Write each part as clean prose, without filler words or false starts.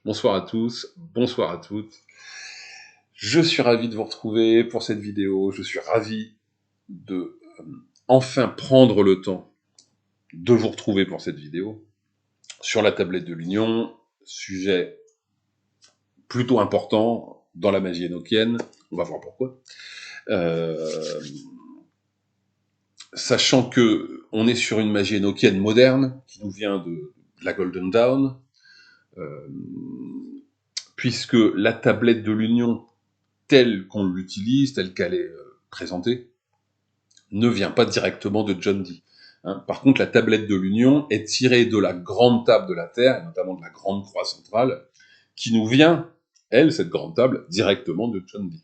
bonsoir à tous, bonsoir à toutes. Je suis ravi de vous retrouver pour cette vidéo. Je suis ravi de enfin prendre le temps de vous retrouver pour cette vidéo sur la tablette de l'Union. Sujet plutôt important dans la magie énochienne. On va voir pourquoi. Sachant que on est sur une magie énochienne moderne qui nous vient de la Golden Dawn, puisque la tablette de l'Union telle qu'on l'utilise, telle qu'elle est présentée, ne vient pas directement de John Dee. Par contre, la tablette de l'Union est tirée de la grande table de la Terre, et notamment de la grande croix centrale, qui nous vient, elle, cette grande table, directement de John Dee.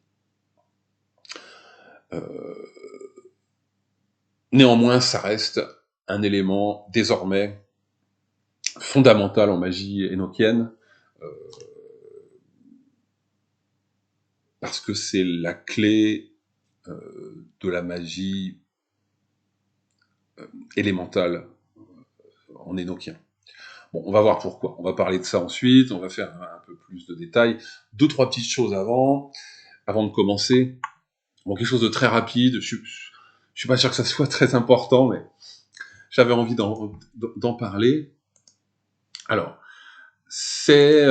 Néanmoins, ça reste un élément désormais fondamental en magie énochienne, parce que c'est la clé de la magie élémentale en énochien. Bon, on va voir pourquoi. On va parler de ça ensuite, on va faire un peu plus de détails. 2-3 petites choses avant de commencer. Bon, quelque chose de très rapide. Je suis pas sûr que ça soit très important, mais j'avais envie d'en parler. Alors, c'est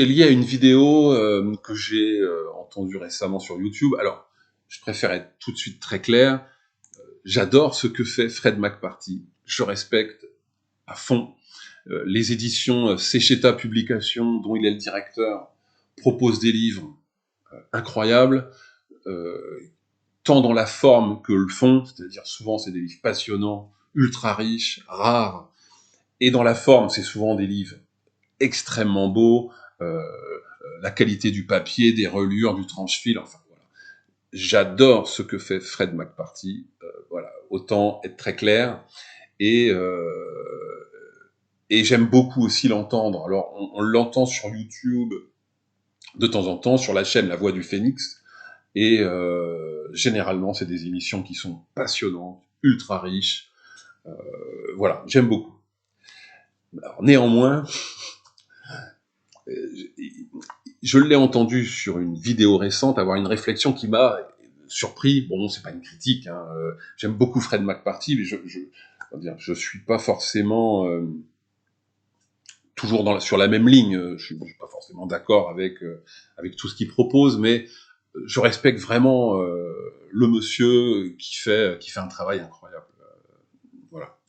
lié à une vidéo que j'ai entendue récemment sur YouTube. Alors, je préfère être tout de suite très clair. J'adore ce que fait Fred McParty. Je respecte à fond. Les éditions Secheta Publications, dont il est le directeur, proposent des livres incroyables, tant dans la forme que le fond, c'est-à-dire souvent c'est des livres passionnants, ultra riches, rares, et dans la forme, c'est souvent des livres extrêmement beaux, la qualité du papier, des reliures, du tranche-fil, enfin voilà. J'adore ce que fait Fred McParty, voilà, autant être très clair, et j'aime beaucoup aussi l'entendre. Alors, on l'entend sur YouTube de temps en temps, sur la chaîne La Voix du Phénix, et généralement, c'est des émissions qui sont passionnantes, ultra riches. Voilà, j'aime beaucoup. Alors, néanmoins, je l'ai entendu sur une vidéo récente avoir une réflexion qui m'a surpris. Bon, c'est pas une critique, hein. J'aime beaucoup Fred McParty, mais je suis pas forcément toujours sur la même ligne. Je suis pas forcément d'accord avec tout ce qu'il propose, mais je respecte vraiment le monsieur qui fait un travail incroyable. Voilà.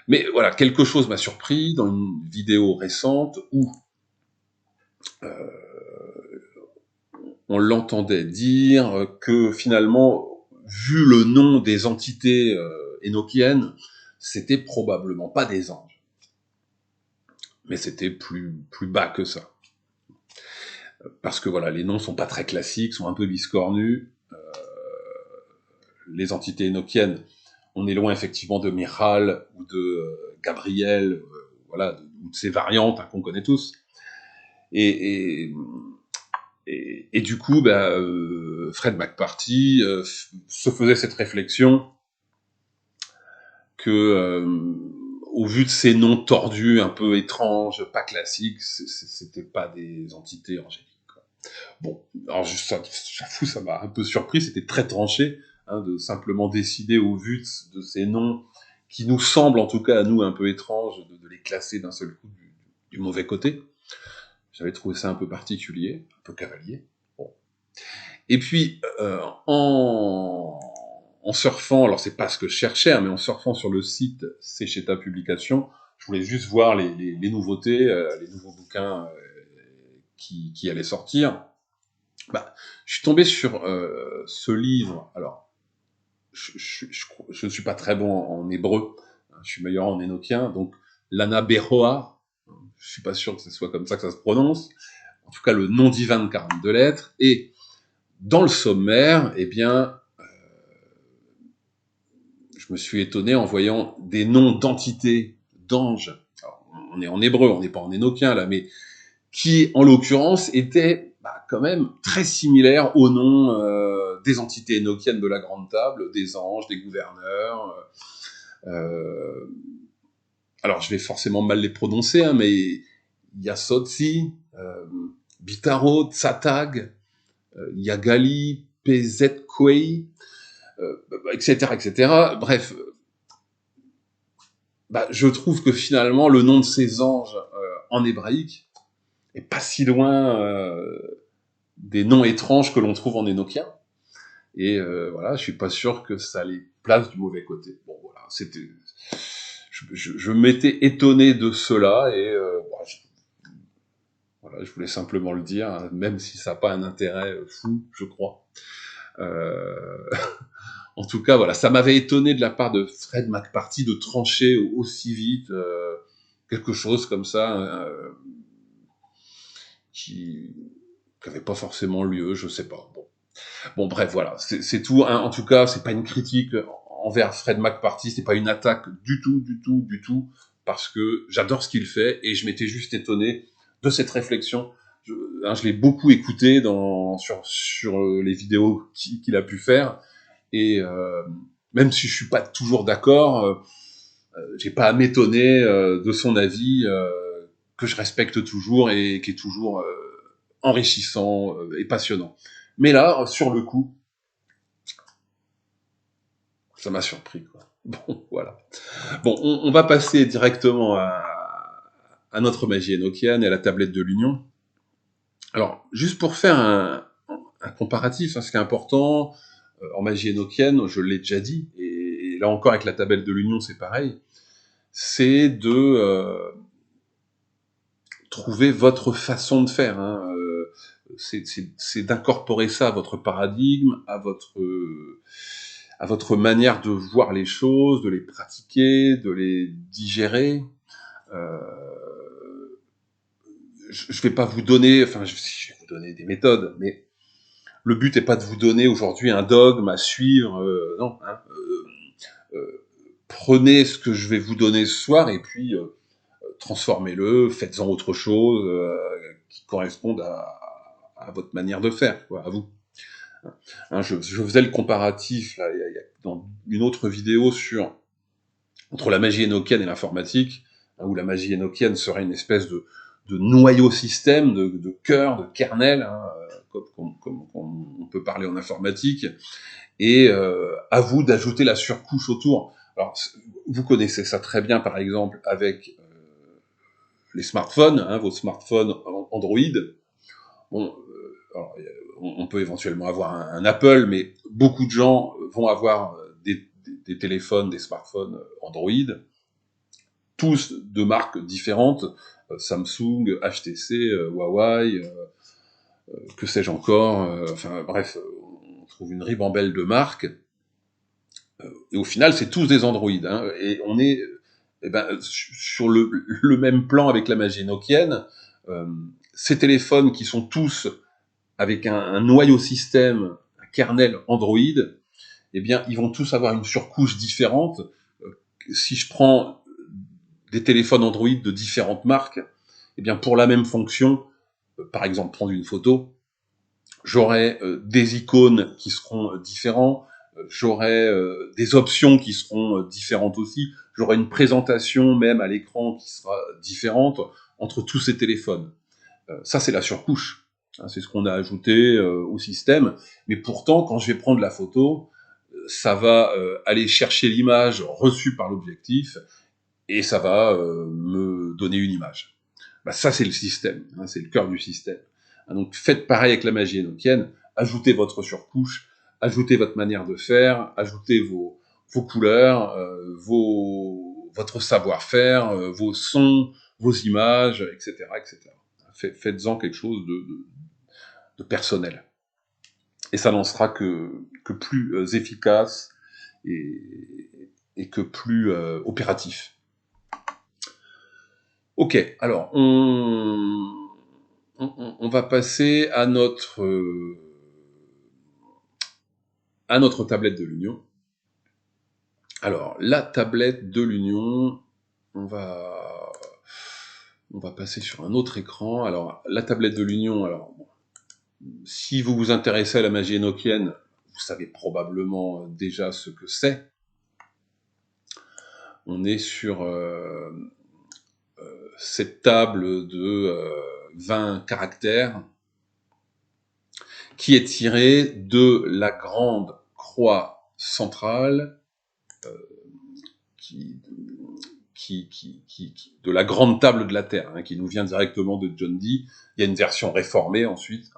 Mais voilà, quelque chose m'a surpris dans une vidéo récente où on l'entendait dire que finalement, vu le nom des entités énochiennes, c'était probablement pas des anges. Mais c'était plus bas que ça. Parce que voilà, les noms sont pas très classiques, sont un peu biscornus. Les entités énochiennes, on est loin effectivement de Michal ou de Gabriel, voilà, ou de ces variantes qu'on connaît tous. Et du coup, Fred McParty se faisait cette réflexion que, au vu de ces noms tordus, un peu étranges, pas classiques, c'était pas des entités angéliques. Bon, alors j'avoue, ça m'a un peu surpris, c'était très tranché, de simplement décider au vu de ces noms qui nous semblent, en tout cas à nous, un peu étranges, de les classer d'un seul coup du mauvais côté. J'avais trouvé ça un peu particulier, un peu cavalier. Bon. Et puis, en surfant, alors c'est pas ce que je cherchais, mais en surfant sur le site Secheta Publications, je voulais juste voir les nouveautés, les nouveaux bouquins qui allaient sortir. Je suis tombé sur ce livre. Alors, je ne suis pas très bon en hébreu, je suis meilleur en énochien, donc Lana Beroa, je suis pas sûr que ce soit comme ça que ça se prononce, en tout cas le nom divin de 42 lettres, et dans le sommaire, eh bien, je me suis étonné en voyant des noms d'entités, d'anges, alors, on est en hébreu, on n'est pas en énochien là, mais qui, en l'occurrence, étaient quand même très similaires aux noms des entités énochiennes de la Grande Table, des anges, des gouverneurs. alors je vais forcément mal les prononcer, hein, mais Yasotsi, Bitaro, Tsatag, Yagali, PZQuei, etc., etc. Bref, je trouve que finalement, le nom de ces anges en hébraïque est pas si loin des noms étranges que l'on trouve en énochien. Et voilà, je suis pas sûr que ça les place du mauvais côté. Bon, voilà, c'était... Je m'étais étonné de cela, et voilà, je voulais simplement le dire, hein, même si ça n'a pas un intérêt fou, je crois. En tout cas, voilà, ça m'avait étonné de la part de Fred McParty de trancher aussi vite quelque chose comme ça qui n'avait pas forcément lieu, je sais pas. Bon, bref, voilà, c'est tout. Hein. En tout cas, c'est pas une critique envers Fred McParty, c'est pas une attaque du tout, parce que j'adore ce qu'il fait, et je m'étais juste étonné de cette réflexion. Je l'ai beaucoup écouté sur les vidéos qu'il a pu faire, et même si je suis pas toujours d'accord, j'ai pas à m'étonner de son avis, que je respecte toujours et qui est toujours enrichissant et passionnant. Mais là, sur le coup, ça m'a surpris, quoi. Bon, voilà. Bon, on va passer directement à notre magie énochienne et à la tablette de l'Union. Alors, juste pour faire un comparatif, hein, ce qui est important en magie énochienne, je l'ai déjà dit, et là encore avec la tablette de l'Union, c'est pareil, c'est de trouver votre façon de faire. Hein. C'est d'incorporer ça à votre paradigme, à votre manière de voir les choses, de les pratiquer, de les digérer. Euh, je vais pas vous donner, enfin, je vais vous donner des méthodes, mais le but n'est pas de vous donner aujourd'hui un dogme à suivre, non. Hein, prenez ce que je vais vous donner ce soir et puis transformez-le, faites-en autre chose qui corresponde à votre manière de faire, quoi, à vous. Hein, je faisais le comparatif là, dans une autre vidéo entre la magie énochienne et l'informatique, hein, où la magie énochienne serait une espèce de noyau système, de cœur, de kernel, hein, comme on peut parler en informatique, et à vous d'ajouter la surcouche autour. Alors, vous connaissez ça très bien, par exemple, avec les smartphones, hein, vos smartphones Android. Bon, alors, on peut éventuellement avoir un Apple, mais beaucoup de gens vont avoir des téléphones, des smartphones Android, tous de marques différentes, Samsung, HTC, Huawei, que sais-je encore, enfin bref, on trouve une ribambelle de marques, et au final c'est tous des Android, hein, et on est sur le même plan avec la magie énochienne. Ces téléphones qui sont tous avec un noyau système, un kernel Android, eh bien, ils vont tous avoir une surcouche différente. Si je prends des téléphones Android de différentes marques, eh bien, pour la même fonction, par exemple, prendre une photo, j'aurai des icônes qui seront différents, j'aurai des options qui seront différentes aussi, j'aurai une présentation même à l'écran qui sera différente entre tous ces téléphones. Ça, c'est la surcouche. C'est ce qu'on a ajouté au système. Mais pourtant, quand je vais prendre la photo, ça va aller chercher l'image reçue par l'objectif et ça va me donner une image. Ça, c'est le système. Hein, c'est le cœur du système. Donc, faites pareil avec la magie énochienne. Ajoutez votre surcouche, ajoutez votre manière de faire, ajoutez vos couleurs, votre savoir-faire, vos sons, vos images, etc., etc. Faites-en quelque chose de personnel. Et ça n'en sera que plus efficace et que plus opératif. Ok, alors on va passer à notre tablette de l'Union. Alors, la tablette de l'Union, on va passer sur un autre écran. Alors, la tablette de l'Union, alors, bon, si vous vous intéressez à la magie énochienne, vous savez probablement déjà ce que c'est. On est sur cette table de 20 caractères qui est tirée de la grande croix centrale de la grande table de la Terre, hein, qui nous vient directement de John Dee. Il y a une version réformée ensuite,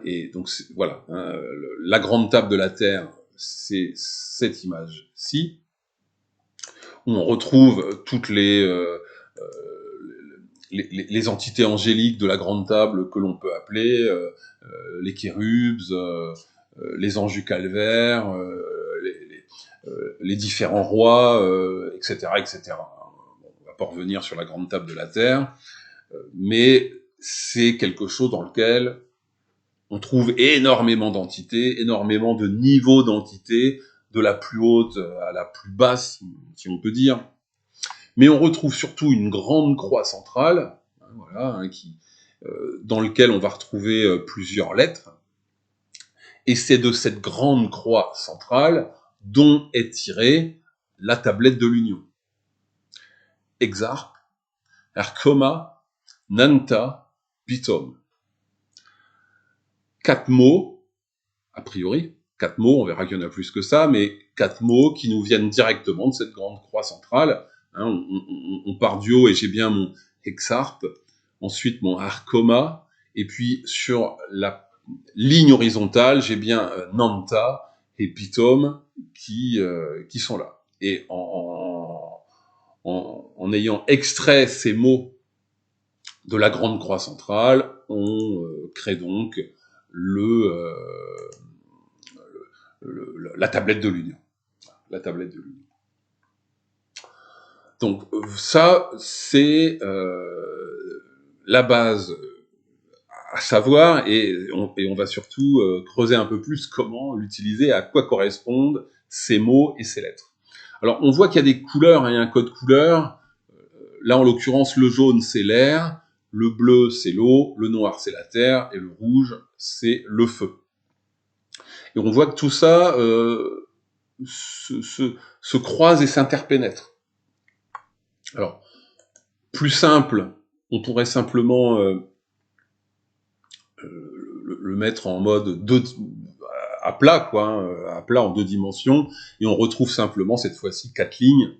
et donc voilà, hein, la grande table de la Terre, c'est cette image-ci, où on retrouve toutes les entités angéliques de la grande table que l'on peut appeler les chérubs, les anges du calvaire, les différents rois, etc., etc. Bon, on va pas revenir sur la grande table de la Terre, mais c'est quelque chose dans lequel on trouve énormément d'entités, énormément de niveaux d'entités, de la plus haute à la plus basse, si on peut dire. Mais on retrouve surtout une grande croix centrale, hein, voilà, hein, dans lequel on va retrouver plusieurs lettres. Et c'est de cette grande croix centrale dont est tirée la tablette de l'Union. Exarp, Erkoma, Nanta, Pitom. 4 mots, a priori, 4 mots, on verra qu'il y en a plus que ça, mais 4 mots qui nous viennent directement de cette grande croix centrale. Hein, on part du haut et j'ai bien mon Exarp, ensuite mon Arkoma, et puis sur la ligne horizontale, j'ai bien Nanta et Pitom qui sont là. Et en ayant extrait ces mots de la grande croix centrale, on crée donc la tablette de l'Union. La tablette de l'Union. Donc ça, c'est la base à savoir, et on va surtout creuser un peu plus comment l'utiliser, à quoi correspondent ces mots et ces lettres. Alors on voit qu'il y a des couleurs, hein, il y a un code couleur. Là en l'occurrence, le jaune c'est l'air, le bleu c'est l'eau, le noir c'est la terre, et le rouge c'est le feu. Et on voit que tout ça se croise et s'interpénètre. Alors, plus simple, on pourrait simplement le mettre en mode à plat, quoi, hein, à plat en 2 dimensions, et on retrouve simplement cette fois-ci 4 lignes,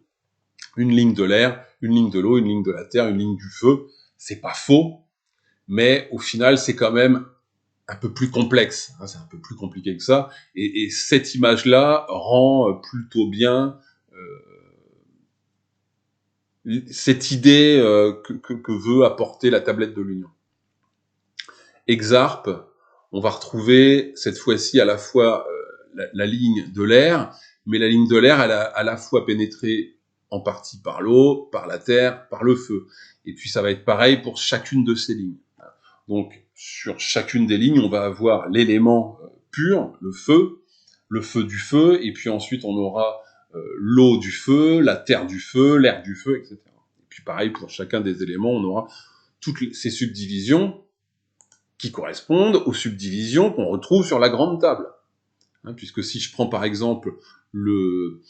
une ligne de l'air, une ligne de l'eau, une ligne de la terre, une ligne du feu. C'est pas faux, mais au final, c'est quand même un peu plus complexe, hein, c'est un peu plus compliqué que ça, et cette image-là rend plutôt bien cette idée que veut apporter la tablette de l'Union. Exarp, on va retrouver cette fois-ci à la fois la ligne de l'air, mais la ligne de l'air, elle a à la fois pénétré en partie par l'eau, par la terre, par le feu. Et puis ça va être pareil pour chacune de ces lignes. Donc sur chacune des lignes, on va avoir l'élément pur, le feu du feu, et puis ensuite on aura l'eau du feu, la terre du feu, l'air du feu, etc. Et puis pareil pour chacun des éléments, on aura toutes ces subdivisions qui correspondent aux subdivisions qu'on retrouve sur la grande table. Hein, puisque si je prends par exemple le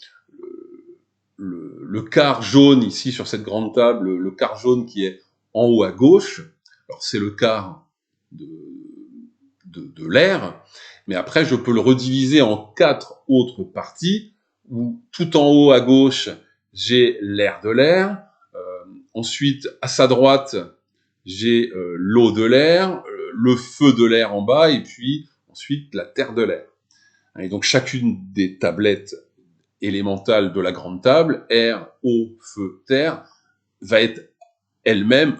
quart jaune ici sur cette grande table, le quart jaune qui est en haut à gauche, alors c'est le quart de l'air, mais après je peux le rediviser en 4 autres parties, où tout en haut à gauche, j'ai l'air de l'air, ensuite à sa droite, j'ai l'eau de l'air, le feu de l'air en bas, et puis ensuite la terre de l'air. Et donc chacune des tablettes élémentales de la grande table, air, eau, feu, terre, va être elle-même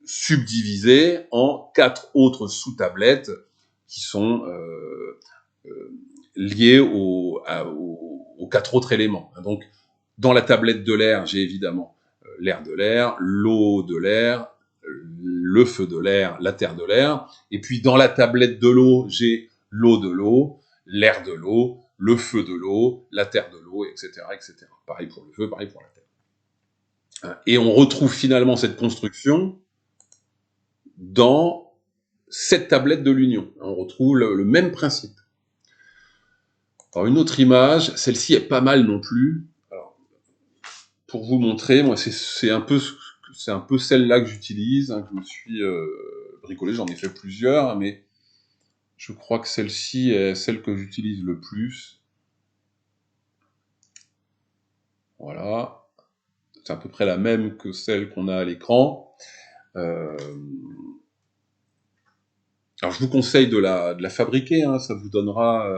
subdivisée en 4 autres sous-tablettes qui sont liées aux 4 autres éléments. Donc dans la tablette de l'air, j'ai évidemment l'air de l'air, l'eau de l'air, le feu de l'air, la terre de l'air, et puis dans la tablette de l'eau, j'ai l'eau de l'eau, l'air de l'eau, le feu de l'eau, la terre de l'eau, etc., etc. Pareil pour le feu, pareil pour la terre. Et on retrouve finalement cette construction dans cette tablette de l'Union. On retrouve le même principe. Alors une autre image, celle-ci est pas mal non plus. Alors, pour vous montrer, moi c'est un peu c'est un peu celle-là que j'utilise, hein, que je me suis bricolée. J'en ai fait plusieurs, mais je crois que celle-ci est celle que j'utilise le plus. Voilà. C'est à peu près la même que celle qu'on a à l'écran. Alors je vous conseille de la fabriquer, hein, ça vous donnera,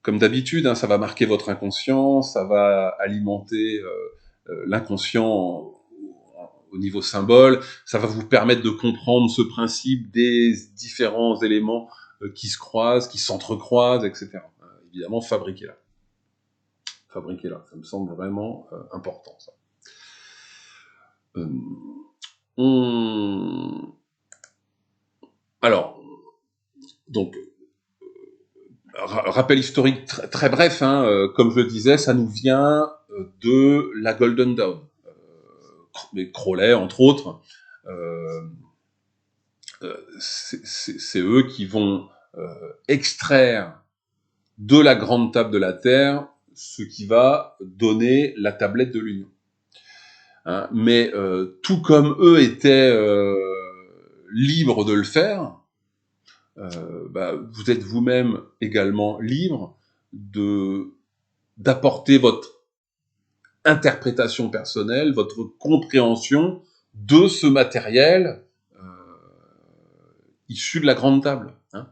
comme d'habitude, hein, ça va marquer votre inconscient, ça va alimenter l'inconscient au niveau symbole, ça va vous permettre de comprendre ce principe des différents éléments qui se croisent, qui s'entrecroisent, etc. Évidemment, fabriquez-la. Fabriquez-la, ça me semble vraiment important, ça. Alors, donc, rappel historique très bref, hein, comme je le disais, ça nous vient de la Golden Dawn. Crowley, entre autres, c'est eux qui vont extraire de la grande table de la Terre ce qui va donner la tablette de l'Union. Hein, mais tout comme eux étaient libres de le faire, vous êtes vous-même également libre d'apporter votre interprétation personnelle, votre compréhension de ce matériel issu de la grande table. Hein.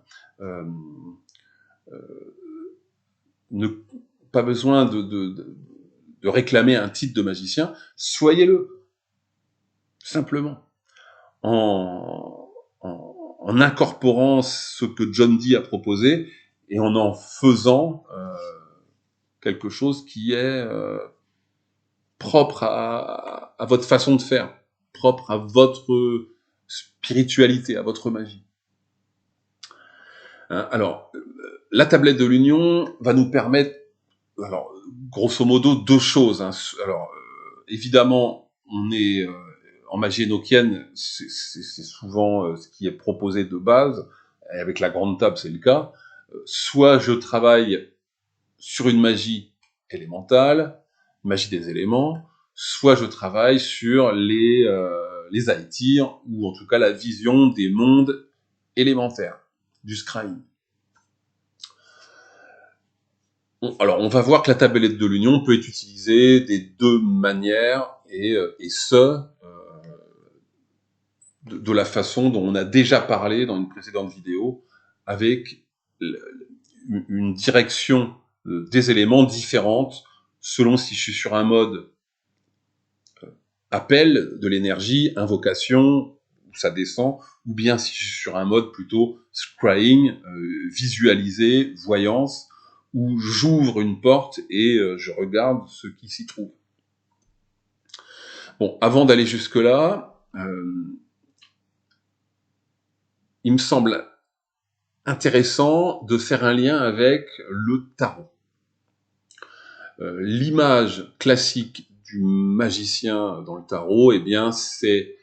Pas besoin de réclamer un titre de magicien, soyez-le, simplement, en incorporant ce que John Dee a proposé et en faisant quelque chose qui est propre à votre façon de faire, propre à votre spiritualité, à votre magie. Hein, alors, la tablette de l'Union va nous permettre, alors, grosso modo, deux choses. Hein. Alors, évidemment, on est en magie énochienne, c'est souvent ce qui est proposé de base. Et avec la grande table, c'est le cas. Soit je travaille sur une magie élémentale, magie des éléments, soit je travaille sur les Aïtirs, ou en tout cas la vision des mondes élémentaires, du scrying. Alors, on va voir que la tablette de l'Union peut être utilisée des deux manières, et de la façon dont on a déjà parlé dans une précédente vidéo, avec une direction des éléments différente, selon si je suis sur un mode appel de l'énergie, invocation, où ça descend, ou bien si je suis sur un mode plutôt scrying, visualiser, voyance, où j'ouvre une porte et je regarde ce qui s'y trouve. Bon, avant d'aller jusque-là, il me semble intéressant de faire un lien avec le tarot. L'image classique du magicien dans le tarot, eh bien, c'est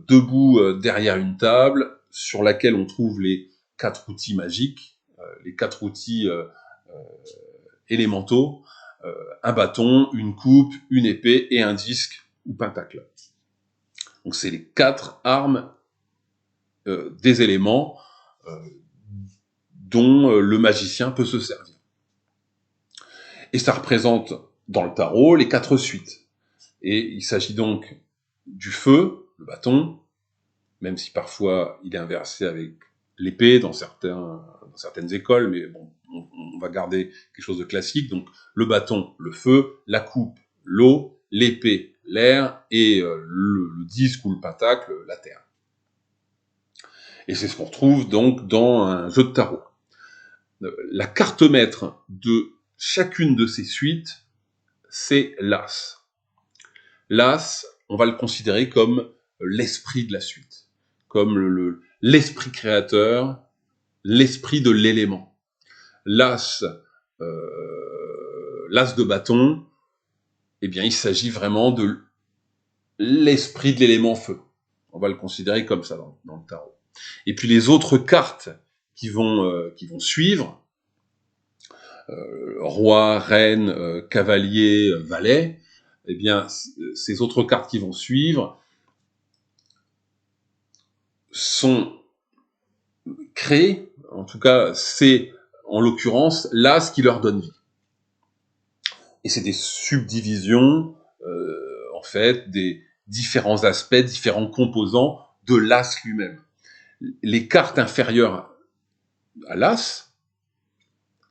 debout derrière une table sur laquelle on trouve les 4 outils magiques, les 4 outils élémentaux, un bâton, une coupe, une épée et un disque ou pentacle. Donc c'est les 4 armes des éléments dont le magicien peut se servir. Et ça représente dans le tarot les 4 suites. Et il s'agit donc du feu, le bâton, même si parfois il est inversé avec l'épée dans certaines écoles, mais bon, on va garder quelque chose de classique. Donc le bâton, le feu, la coupe, l'eau, l'épée, l'air, et le disque ou le pentacle, la terre. Et c'est ce qu'on retrouve donc dans un jeu de tarot. La carte maître de chacune de ces suites, c'est l'as. L'as, on va le considérer comme l'esprit de la suite, comme l'esprit créateur, l'esprit de l'élément. L'as de bâton, eh bien, il s'agit vraiment de l'esprit de l'élément feu. On va le considérer comme ça dans le tarot. Et puis les autres cartes qui vont suivre, roi, reine, cavalier, valet, eh bien, ces autres cartes qui vont suivre sont créées, en tout cas, c'est en l'occurrence l'as qui leur donne vie. Et c'est des subdivisions, en fait, des différents aspects, différents composants de l'as lui-même. Les cartes inférieures à l'as,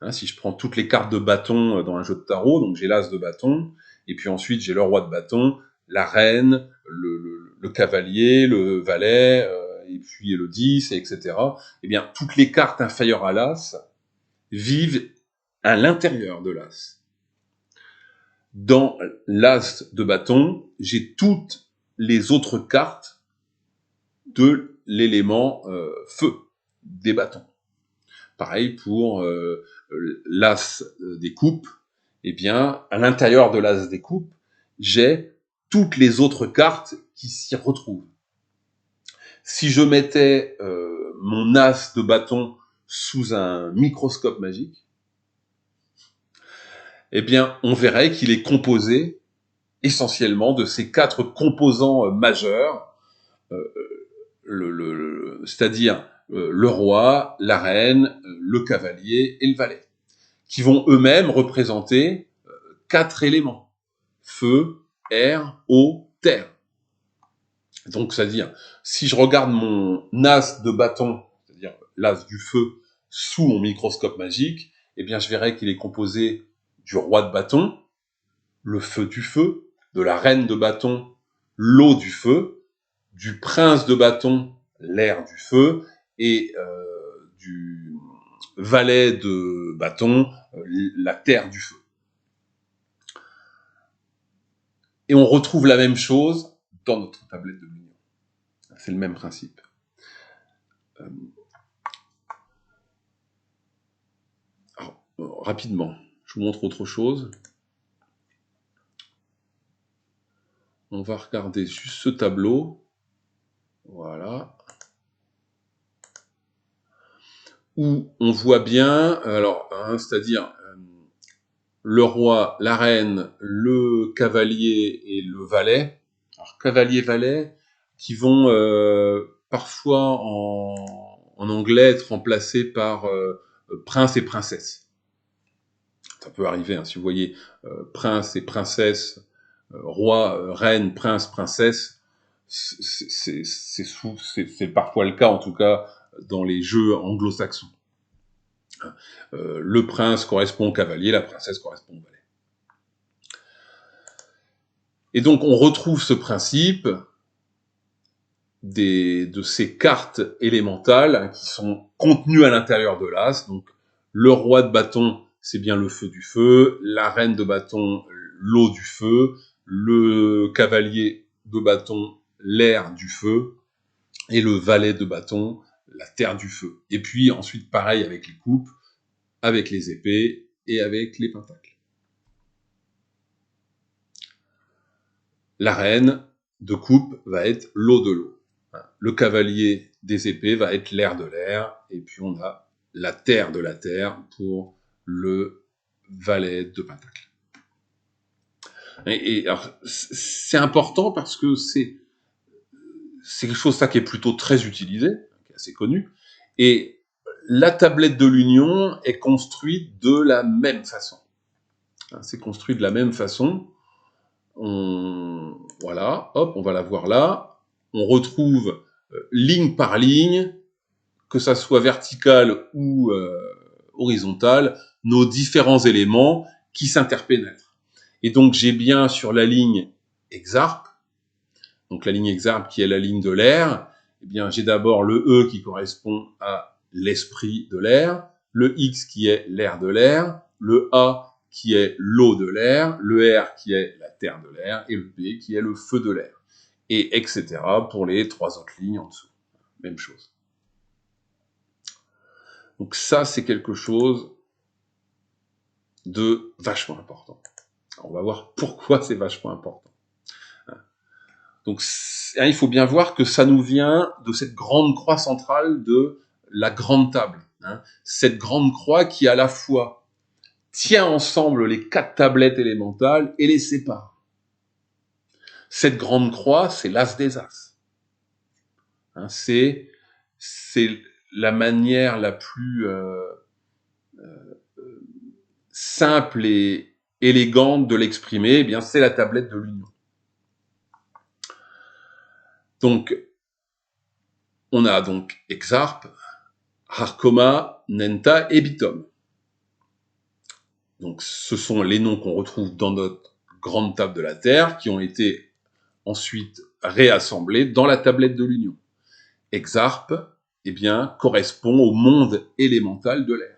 hein, si je prends toutes les cartes de bâton dans un jeu de tarot, donc j'ai l'as de bâton, et puis ensuite j'ai le roi de bâton, la reine, le cavalier, le valet, et puis le 10, etc. Eh bien, toutes les cartes inférieures à l'as vivent à l'intérieur de l'as. Dans l'as de bâton, j'ai toutes les autres cartes de l'élément feu des bâtons. Pareil pour l'as des coupes, eh bien, à l'intérieur de l'as des coupes, j'ai toutes les autres cartes qui s'y retrouvent. Si je mettais mon as de bâton sous un microscope magique, eh bien, on verrait qu'il est composé essentiellement de ces 4 composants majeurs, c'est-à-dire le roi, la reine, le cavalier et le valet, qui vont eux-mêmes représenter 4 éléments: feu, air, eau, terre. Donc, c'est-à-dire, si je regarde mon as de bâton, c'est-à-dire l'as du feu, sous mon microscope magique, eh bien, je verrai qu'il est composé du roi de bâton, le feu du feu, de la reine de bâton, l'eau du feu, du prince de bâton, l'air du feu, et du valet de bâton, la terre du feu. Et on retrouve la même chose dans notre tablette de l'Union. C'est le même principe. Alors, rapidement, je vous montre autre chose. On va regarder juste ce tableau. Voilà. Où on voit bien, alors, hein, c'est-à-dire le roi, la reine, le cavalier et le valet. Alors, cavalier-valet, qui vont parfois en anglais être remplacés par prince et princesse. Ça peut arriver, hein, si vous voyez prince et princesse, roi, reine, prince, princesse, c'est parfois le cas, en tout cas, dans les jeux anglo-saxons. Le prince correspond au cavalier, la princesse correspond au valet. Et donc, on retrouve ce principe de ces cartes élémentales qui sont contenues à l'intérieur de l'as. Donc, le roi de bâton, c'est bien le feu du feu, la reine de bâton, l'eau du feu, le cavalier de bâton, l'air du feu, et le valet de bâton, la terre du feu. Et puis ensuite, pareil avec les coupes, avec les épées et avec les pentacles. La reine de coupe va être l'eau de l'eau. Le cavalier des épées va être l'air de l'air, et puis on a la terre de la terre pour le valet de pentacle. Et alors, c'est important parce que c'est quelque chose ça qui est plutôt très utilisé, qui est assez connu, et la tablette de l'Union est construite de la même façon. C'est construit de la même façon. Voilà, hop, on va la voir là. On retrouve ligne par ligne, que ça soit vertical ou horizontal, nos différents éléments qui s'interpénètrent. Et donc j'ai bien sur la ligne exarpe, donc la ligne exarpe qui est la ligne de l'air, eh bien j'ai d'abord le E qui correspond à l'esprit de l'air, le X qui est l'air de l'air, le A qui est l'eau de l'air, le R qui est la terre de l'air, et le P qui est le feu de l'air. Et etc. pour les 3 autres lignes en dessous. Même chose. Donc ça, c'est quelque chose de vachement important. Alors, on va voir pourquoi c'est vachement important. Donc il faut bien voir que ça nous vient de cette grande croix centrale de la grande table. Cette grande croix qui à la fois tient ensemble les 4 tablettes élémentales et les sépare. Cette grande croix, c'est l'as des as. Hein, c'est la manière la plus simple et élégante de l'exprimer. Eh bien, c'est la tablette de l'union. Donc, on a donc Exarp, Harkoma, Nenta et Bitom. Donc, ce sont les noms qu'on retrouve dans notre grande table de la Terre, qui ont été ensuite réassemblés dans la tablette de l'Union. Exarp, eh bien, correspond au monde élémental de l'air.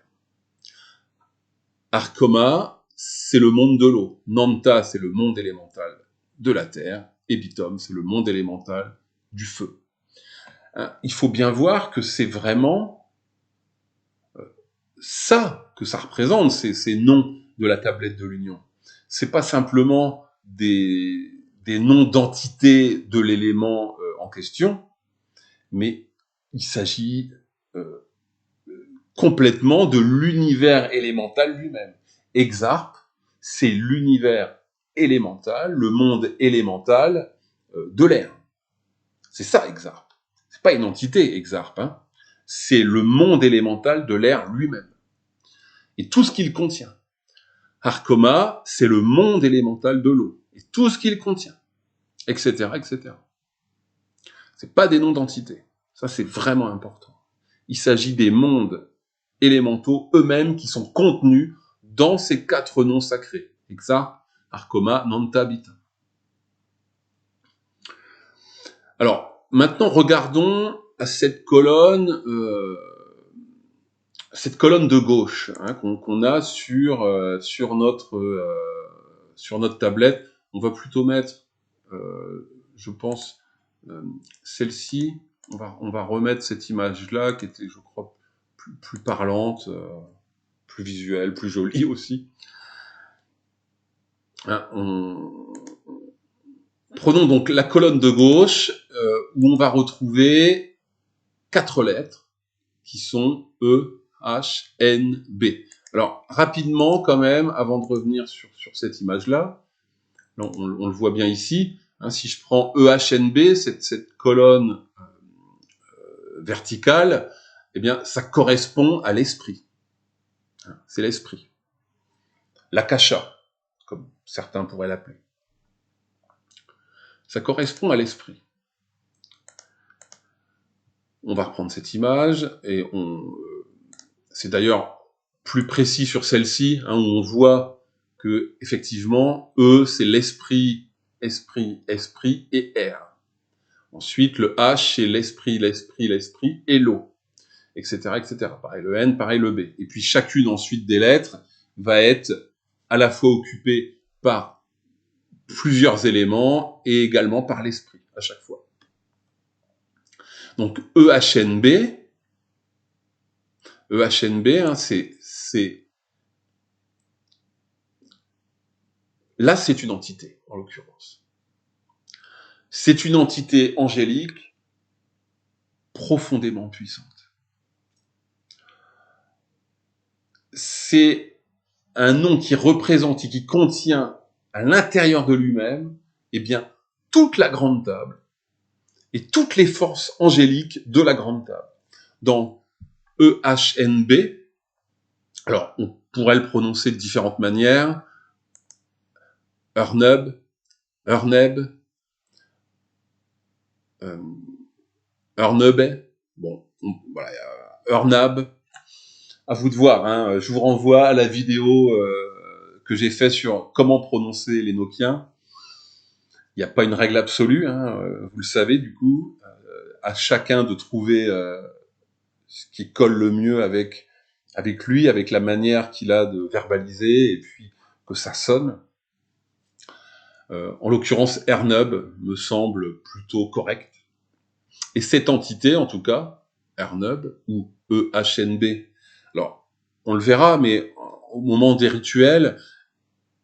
Harkoma, c'est le monde de l'eau. Nanta, c'est le monde élémental de la Terre. Et Bitom, c'est le monde élémental du feu. Il faut bien voir que c'est vraiment ça que ça représente, ces noms de la tablette de l'Union. C'est pas simplement des noms d'entités de l'élément en question, mais il s'agit complètement de l'univers élémental lui-même. Exarp, c'est l'univers élémental, le monde élémental de l'air. C'est ça, Exarp. C'est pas une entité, Exarp. Hein. C'est le monde élémental de l'air lui-même. Et tout ce qu'il contient. Harkoma, c'est le monde élémental de l'eau. Et tout ce qu'il contient. Etc., etc. C'est pas des noms d'entités. Ça, c'est vraiment important. Il s'agit des mondes élémentaux eux-mêmes qui sont contenus dans ces 4 noms sacrés. Exarp, Harkoma, Nanta, Bitom. Alors, maintenant, regardons à cette colonne de gauche hein, qu'on a sur notre tablette. On va plutôt mettre, je pense, celle-ci. On va remettre cette image-là qui était, je crois, plus parlante, plus visuelle, plus jolie aussi. Hein, Prenons donc la colonne de gauche où on va retrouver 4 lettres qui sont E, H, N, B. Alors, rapidement quand même, avant de revenir sur cette image-là, on le voit bien ici, hein, si je prends EHNB, cette colonne verticale, eh bien, ça correspond à l'esprit. Hein, c'est l'esprit. L'akasha, comme certains pourraient l'appeler. Ça correspond à l'esprit. On va reprendre cette image, et c'est d'ailleurs plus précis sur celle-ci, hein, où on voit que, effectivement, E, c'est l'esprit, esprit, esprit, et R. Ensuite, le H, c'est l'esprit, l'esprit, l'esprit, et l'eau, etc., etc. Pareil le N, pareil le B. Et puis, chacune ensuite des lettres va être à la fois occupée par plusieurs éléments et également par l'esprit, à chaque fois. Donc, EHNB, hein, là, c'est une entité, en l'occurrence. C'est une entité angélique profondément puissante. C'est un nom qui représente et qui contient à l'intérieur de lui-même, eh bien, toute la grande table et toutes les forces angéliques de la grande table. Dans EHNB, alors on pourrait le prononcer de différentes manières, Urneb, Urneb, Urnebe, bon, voilà, Urnab, à vous de voir, hein. Je vous renvoie à la vidéo que j'ai fait sur comment prononcer les Nokiens. Il n'y a pas une règle absolue, hein, vous le savez du coup, à chacun de trouver ce qui colle le mieux avec lui, avec la manière qu'il a de verbaliser et puis que ça sonne. En l'occurrence, Ernub me semble plutôt correct. Et cette entité, en tout cas, Ernub ou EHNB, alors on le verra, mais au moment des rituels,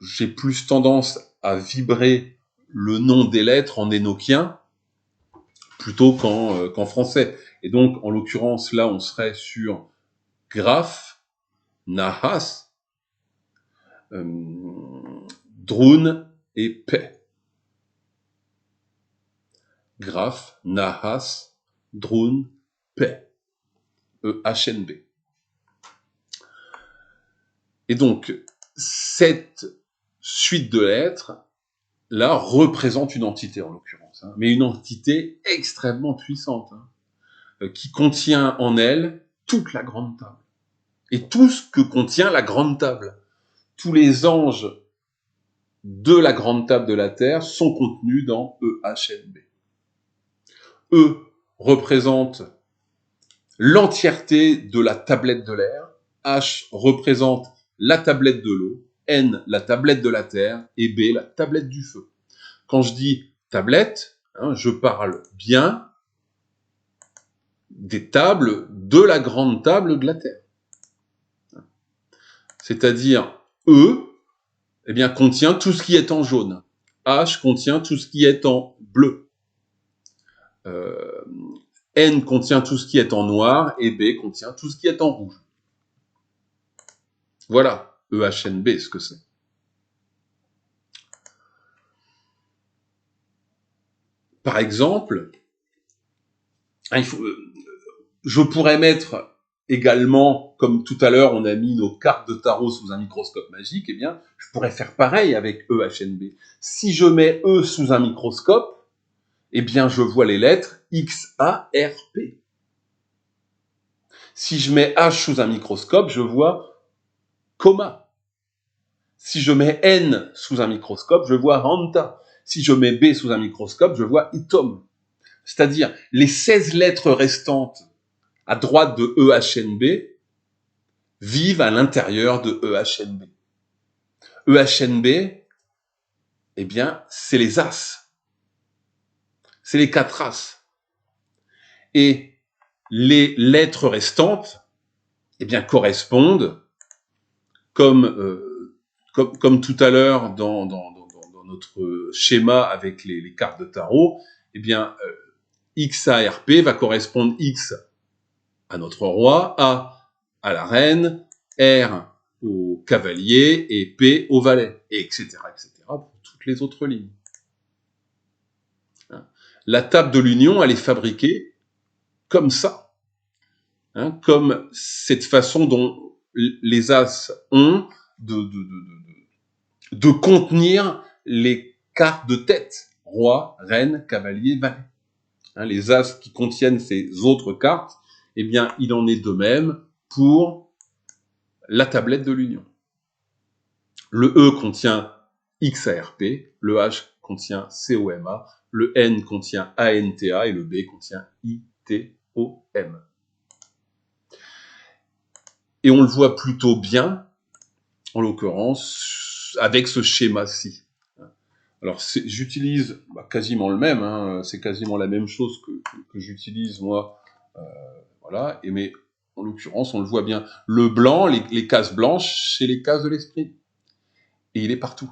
j'ai plus tendance à vibrer le nom des lettres en énoquien plutôt qu'en français. Et donc, en l'occurrence, là, on serait sur Graf, Nahas, Drun et Pe. Graph, Nahas, Drun, P, EHNB. Et donc, cette suite de lettres, là, représente une entité, en l'occurrence, hein, mais une entité extrêmement puissante, hein, qui contient en elle toute la grande table. Et tout ce que contient la grande table. Tous les anges de la grande table de la Terre sont contenus dans EHNB. E représente l'entièreté de la tablette de l'air, H représente la tablette de l'eau, N la tablette de la terre et B la tablette du feu. Quand je dis tablette, hein, je parle bien des tables de la grande table de la Terre. C'est-à-dire E, eh bien, contient tout ce qui est en jaune. H contient tout ce qui est en bleu. N contient tout ce qui est en noir et B contient tout ce qui est en rouge. Voilà, EHNB, ce que c'est. Par exemple, je pourrais mettre également, comme tout à l'heure, on a mis nos cartes de tarot sous un microscope magique, eh bien, je pourrais faire pareil avec EHNB. Si je mets E sous un microscope, eh bien, je vois les lettres X, A, R, P. Si je mets H sous un microscope, je vois coma. Si je mets N sous un microscope, je vois Hanta. Si je mets B sous un microscope, je vois Itom. C'est-à-dire, les 16 lettres restantes à droite de EHNB vivent à l'intérieur de EHNB. EHNB, eh bien, c'est les As. C'est les 4 As. Et les lettres restantes, eh bien, correspondent, comme tout à l'heure dans notre schéma avec les cartes de tarot, eh bien, XARP va correspondre X à notre roi, A à la reine, R au cavalier et P au valet, et etc., pour toutes les autres lignes. La table de l'union, elle est fabriquée comme ça, hein, comme cette façon dont les As ont de contenir les cartes de tête, roi, reine, cavalier, valet. Hein, les As qui contiennent ces autres cartes, eh bien, il en est de même pour la tablette de l'union. Le E contient XARP, le H contient COMA, le N contient ANTA et le B contient ITOM. Et on le voit plutôt bien, en l'occurrence, avec ce schéma-ci. Alors, j'utilise quasiment le même, hein, c'est quasiment la même chose que j'utilise moi, voilà, mais en l'occurrence, on le voit bien. Le blanc, les cases blanches, c'est les cases de l'esprit. Et il est partout.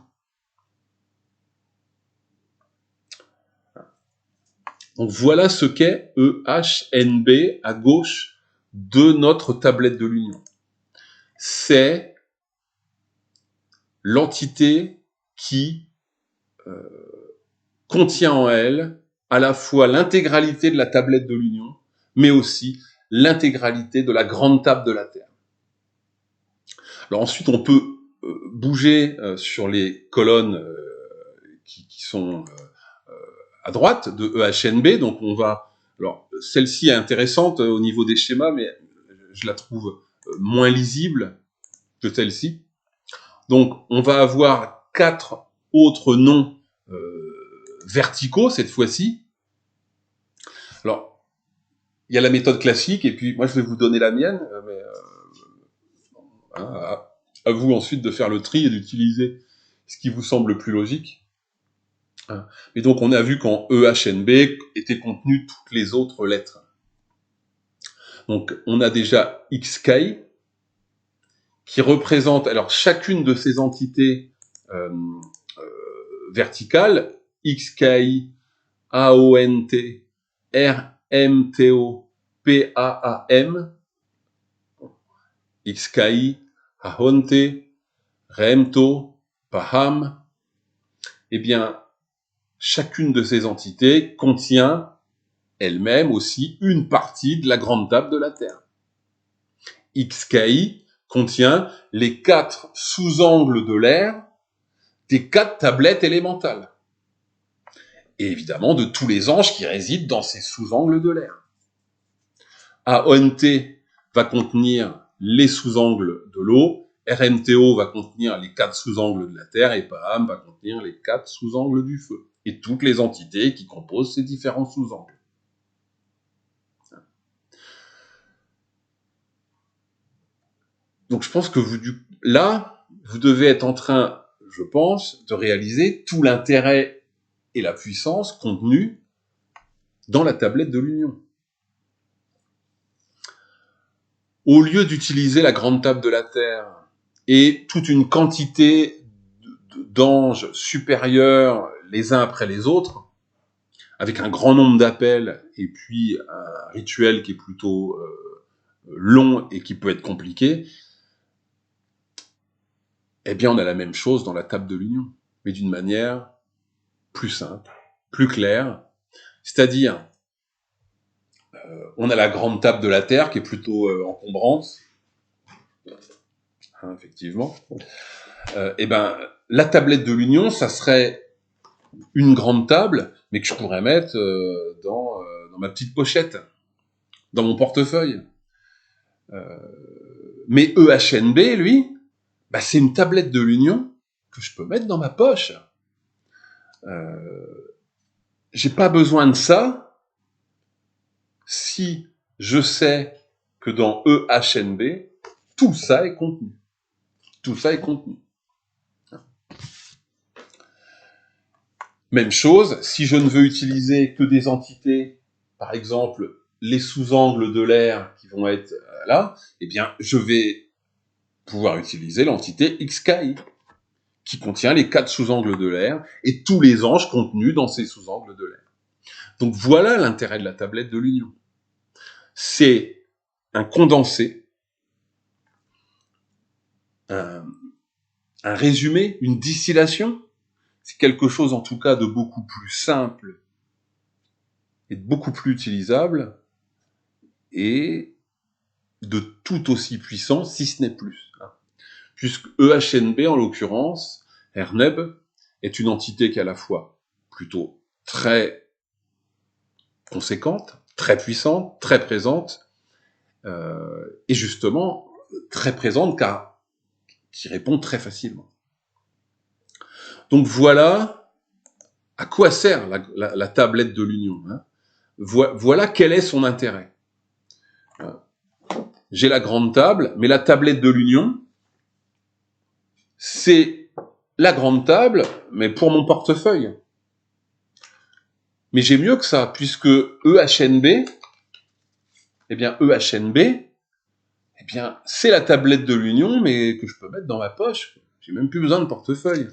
Donc voilà ce qu'est EHNB à gauche de notre tablette de l'union. C'est l'entité qui contient en elle à la fois l'intégralité de la tablette de l'union, mais aussi l'intégralité de la grande table de la Terre. Alors ensuite, on peut bouger sur les colonnes qui sont à droite de EHNB. Donc on va... Alors celle-ci est intéressante au niveau des schémas, mais je la trouve moins lisible que celle-ci. Donc on va avoir 4 autres noms verticaux cette fois-ci. Alors, il y a la méthode classique, et puis moi je vais vous donner la mienne, mais à vous ensuite de faire le tri et d'utiliser ce qui vous semble le plus logique. Et donc on a vu qu'en EHNB étaient contenues toutes les autres lettres. Donc on a déjà XK qui représente, alors chacune de ces entités verticales, XKI, AONT, RMTO, PAAM, XKI, AHONTE, REMTO, PAHAM, eh bien, chacune de ces entités contient elle-même aussi une partie de la grande table de la Terre. XKI contient les 4 sous-angles de l'air des 4 tablettes élémentales. Et évidemment de tous les anges qui résident dans ces sous-angles de l'air. AONT va contenir les sous-angles de l'eau, RMTO va contenir les 4 sous-angles de la Terre, et PAM va contenir les 4 sous-angles du feu, et toutes les entités qui composent ces différents sous-angles. Donc je pense que vous devez être en train, je pense, de réaliser tout l'intérêt et la puissance contenus dans la tablette de l'Union. Au lieu d'utiliser la grande table de la Terre et toute une quantité d'anges supérieurs les uns après les autres, avec un grand nombre d'appels et puis un rituel qui est plutôt long et qui peut être compliqué, eh bien on a la même chose dans la table de l'Union, mais d'une manière plus simple, plus claire. C'est-à-dire, on a la grande table de la Terre qui est plutôt encombrante, hein, effectivement. Et ben, la tablette de l'Union, ça serait une grande table, mais que je pourrais mettre dans ma petite pochette, dans mon portefeuille. Mais EHNB, lui, bah, c'est une tablette de l'Union que je peux mettre dans ma poche. J'ai pas besoin de ça si je sais que dans EHNB, tout ça est contenu. Tout ça est contenu. Même chose, si je ne veux utiliser que des entités, par exemple, les sous-angles de l'air qui vont être là, eh bien, je vais pouvoir utiliser l'entité XKI, qui contient les 4 sous-angles de l'air et tous les anges contenus dans ces sous-angles de l'air. Donc voilà l'intérêt de la tablette de l'Union. C'est un condensé, un résumé, une distillation. C'est quelque chose en tout cas de beaucoup plus simple et de beaucoup plus utilisable et de tout aussi puissant, si ce n'est plus. Puisque EHNB, en l'occurrence, RNEB, est une entité qui est à la fois plutôt très conséquente, très puissante, très présente, et justement très présente car qui répond très facilement. Donc voilà à quoi sert la tablette de l'Union. Hein. Voilà quel est son intérêt. J'ai la grande table, mais la tablette de l'Union, c'est la grande table, mais pour mon portefeuille. Mais j'ai mieux que ça, puisque EHNB, eh bien c'est la tablette de l'Union, mais que je peux mettre dans ma poche. J'ai même plus besoin de portefeuille.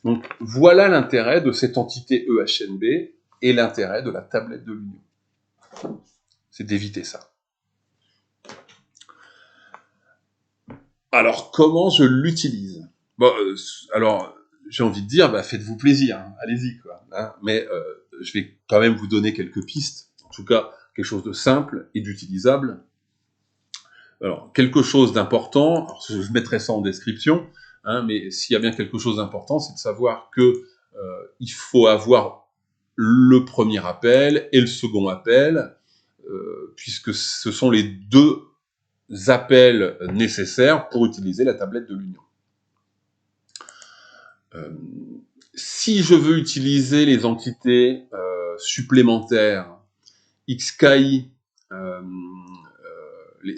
Donc voilà l'intérêt de cette entité EHNB et l'intérêt de la tablette de l'Union. C'est d'éviter ça. Alors comment je l'utilise ? Bon, alors j'ai envie de dire, faites-vous plaisir, hein, allez-y quoi. Hein, mais je vais quand même vous donner quelques pistes. En tout cas, quelque chose de simple et d'utilisable. Alors, quelque chose d'important, alors je mettrai ça en description, hein, mais s'il y a bien quelque chose d'important, c'est de savoir que il faut avoir le premier appel et le second appel, puisque ce sont les 2 appels nécessaires pour utiliser la tablette de l'Union. Si je veux utiliser les entités supplémentaires, XKI,